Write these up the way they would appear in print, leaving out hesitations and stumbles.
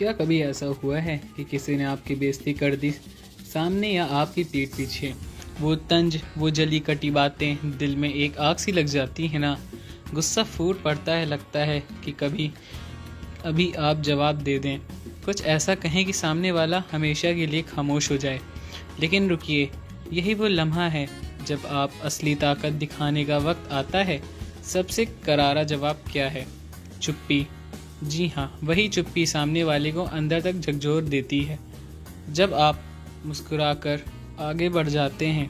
क्या कभी ऐसा हुआ है कि किसी ने आपकी बेइज्जती कर दी, सामने या आपकी पीठ पीछे? वो तंज, वो जली कटी बातें दिल में एक आग सी लग जाती है ना। गुस्सा फूट पड़ता है, लगता है कि कभी अभी आप जवाब दे दें, कुछ ऐसा कहें कि सामने वाला हमेशा के लिए खामोश हो जाए। लेकिन रुकिए, यही वो लम्हा है जब आप असली ताकत दिखाने का वक्त आता है। सबसे करारा जवाब क्या है? चुप्पी। जी हाँ, वही चुप्पी सामने वाले को अंदर तक झकझोर देती है। जब आप मुस्कुराकर आगे बढ़ जाते हैं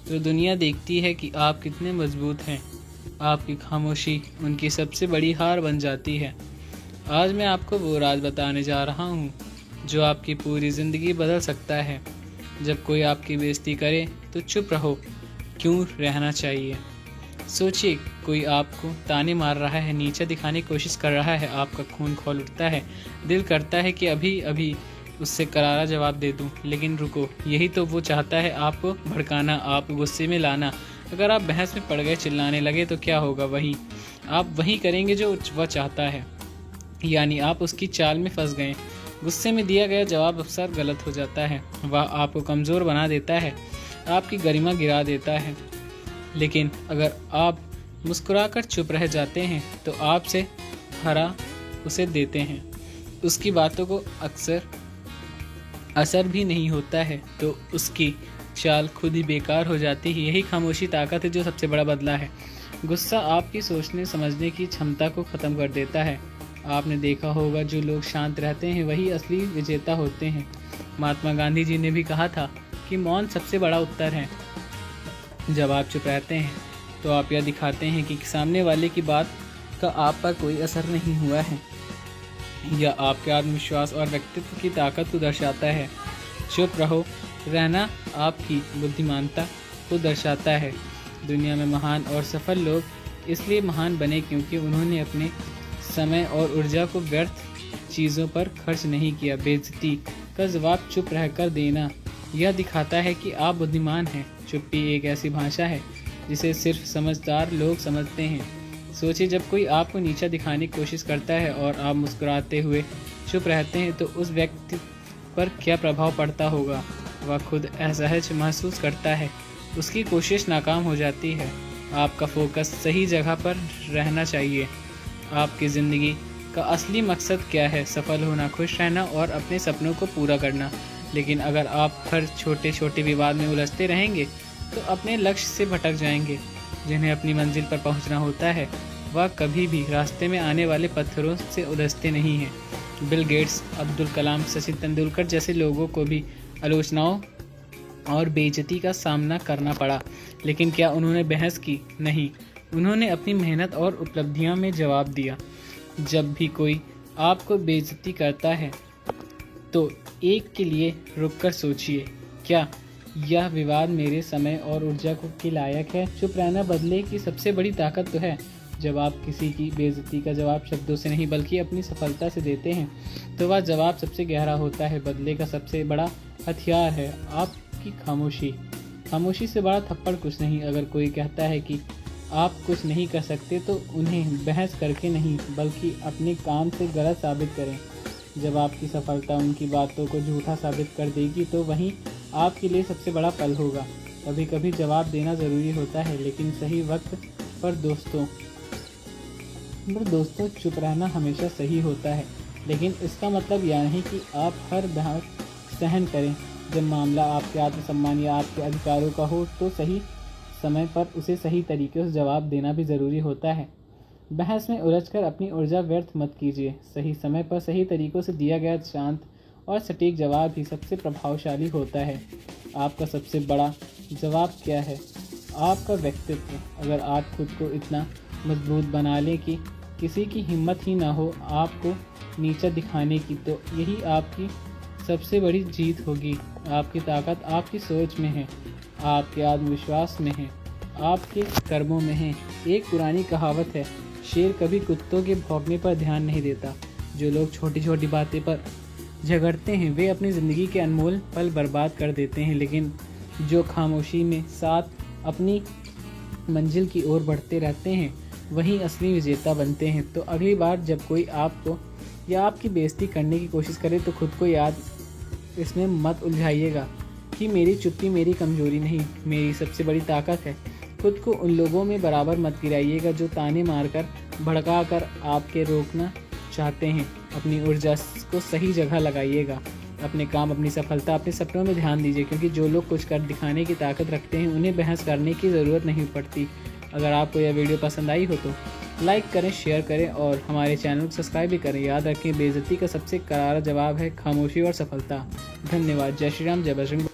तो दुनिया देखती है कि आप कितने मजबूत हैं। आपकी खामोशी उनकी सबसे बड़ी हार बन जाती है। आज मैं आपको वो राज बताने जा रहा हूँ जो आपकी पूरी ज़िंदगी बदल सकता है। जब कोई आपकी बेइज्जती करे तो चुप रहो, क्यों रहना चाहिए। सोचिए, कोई आपको ताने मार रहा है, नीचा दिखाने की कोशिश कर रहा है, आपका खून खौल उठता है, दिल करता है कि अभी अभी उससे करारा जवाब दे दूं। लेकिन रुको, यही तो वो चाहता है, आपको भड़काना, आप गुस्से में लाना। अगर आप बहस में पड़ गए, चिल्लाने लगे तो क्या होगा? आप वही करेंगे जो वह चाहता है, यानी आप उसकी चाल में फंस गए। गुस्से में दिया गया जवाब अक्सर गलत हो जाता है। वह आपको कमज़ोर बना देता है, आपकी गरिमा गिरा देता है। लेकिन अगर आप मुस्कुराकर चुप रह जाते हैं तो आपसे हरा उसे देते हैं, उसकी बातों को अक्सर असर भी नहीं होता है तो उसकी चाल खुद ही बेकार हो जाती है। यही खामोशी ताकत है जो सबसे बड़ा बदला है। गुस्सा आपकी सोचने समझने की क्षमता को ख़त्म कर देता है। आपने देखा होगा, जो लोग शांत रहते हैं वही असली विजेता होते हैं। महात्मा गांधी जी ने भी कहा था कि मौन सबसे बड़ा उत्तर है। जब आप चुप रहते हैं तो आप यह दिखाते हैं कि सामने वाले की बात का आप पर कोई असर नहीं हुआ है। यह आपके आत्मविश्वास और व्यक्तित्व की ताकत को दर्शाता है। चुप रहो रहना आपकी बुद्धिमानता को दर्शाता है। दुनिया में महान और सफल लोग इसलिए महान बने क्योंकि उन्होंने अपने समय और ऊर्जा को व्यर्थ चीज़ों पर खर्च नहीं किया। बेइज्जती का जवाब चुप रहकर देना यह दिखाता है कि आप बुद्धिमान हैं। चुप्पी एक ऐसी भाषा है जिसे सिर्फ समझदार लोग समझते हैं। सोचिए, जब कोई आपको नीचा दिखाने की कोशिश करता है और आप मुस्कुराते हुए चुप रहते हैं तो उस व्यक्ति पर क्या प्रभाव पड़ता होगा। वह खुद असहज महसूस करता है, उसकी कोशिश नाकाम हो जाती है। आपका फोकस सही जगह पर रहना चाहिए। आपकी ज़िंदगी का असली मकसद क्या है? सफल होना, खुश रहना और अपने सपनों को पूरा करना। लेकिन अगर आप हर छोटे छोटे विवाद में उलझते रहेंगे तो अपने लक्ष्य से भटक जाएंगे। जिन्हें अपनी मंजिल पर पहुंचना होता है वह कभी भी रास्ते में आने वाले पत्थरों से उलझते नहीं हैं। बिल गेट्स, अब्दुल कलाम, सचिन तेंदुलकर जैसे लोगों को भी आलोचनाओं और बेइज्जती का सामना करना पड़ा, लेकिन क्या उन्होंने बहस की? नहीं, उन्होंने अपनी मेहनत और उपलब्धियों में जवाब दिया। जब भी कोई आपको बेइज्जती करता है तो एक के लिए रुककर सोचिए, क्या यह विवाद मेरे समय और ऊर्जा के लायक है? चुप रहना बदले की सबसे बड़ी ताकत तो है। जब आप किसी की बेइज्जती का जवाब शब्दों से नहीं बल्कि अपनी सफलता से देते हैं तो वह जवाब सबसे गहरा होता है। बदले का सबसे बड़ा हथियार है आपकी खामोशी। खामोशी से बड़ा थप्पड़ कुछ नहीं। अगर कोई कहता है कि आप कुछ नहीं कर सकते तो उन्हें बहस करके नहीं बल्कि अपने काम से गलत साबित करें। जब आपकी सफलता उनकी बातों को झूठा साबित कर देगी तो वहीं आपके लिए सबसे बड़ा पल होगा। कभी कभी जवाब देना ज़रूरी होता है, लेकिन सही वक्त पर दोस्तों चुप रहना हमेशा सही होता है। लेकिन इसका मतलब यह नहीं कि आप हर बहस सहन करें। जब मामला आपके आत्मसम्मान या आपके अधिकारों का हो तो सही समय पर उसे सही तरीके से जवाब देना भी ज़रूरी होता है। बहस में उलझकर अपनी ऊर्जा व्यर्थ मत कीजिए। सही समय पर सही तरीकों से दिया गया शांत और सटीक जवाब ही सबसे प्रभावशाली होता है। आपका सबसे बड़ा जवाब क्या है? आपका व्यक्तित्व। अगर आप खुद को इतना मजबूत बना लें कि किसी की हिम्मत ही ना हो आपको नीचा दिखाने की, तो यही आपकी सबसे बड़ी जीत होगी। आपकी ताकत आपकी सोच में है, आपके आत्मविश्वास में है, आपके कर्मों में है। एक पुरानी कहावत है, शेर कभी कुत्तों के भौंकने पर ध्यान नहीं देता। जो लोग छोटी छोटी बातें पर झगड़ते हैं वे अपनी ज़िंदगी के अनमोल पल बर्बाद कर देते हैं। लेकिन जो खामोशी में साथ अपनी मंजिल की ओर बढ़ते रहते हैं वही असली विजेता बनते हैं। तो अगली बार जब कोई आपको या आपकी बेइज्जती करने की कोशिश करे तो खुद को याद इसमें मत उलझाइएगा कि मेरी चुप्पी मेरी कमजोरी नहीं, मेरी सबसे बड़ी ताकत है। खुद को उन लोगों में बराबर मत गिराइएगा जो ताने मारकर भड़का कर आपके रोकना चाहते हैं। अपनी ऊर्जा को सही जगह लगाइएगा। अपने काम, अपनी सफलता, अपने सपनों में ध्यान दीजिए, क्योंकि जो लोग कुछ कर दिखाने की ताकत रखते हैं उन्हें बहस करने की ज़रूरत नहीं पड़ती। अगर आपको यह वीडियो पसंद आई हो तो लाइक करें, शेयर करें और हमारे चैनल को सब्सक्राइब भी करें। याद रखें, बेइज्जती का सबसे करारा जवाब है खामोशी और सफलता। धन्यवाद। जय श्री राम, जय बजरंग।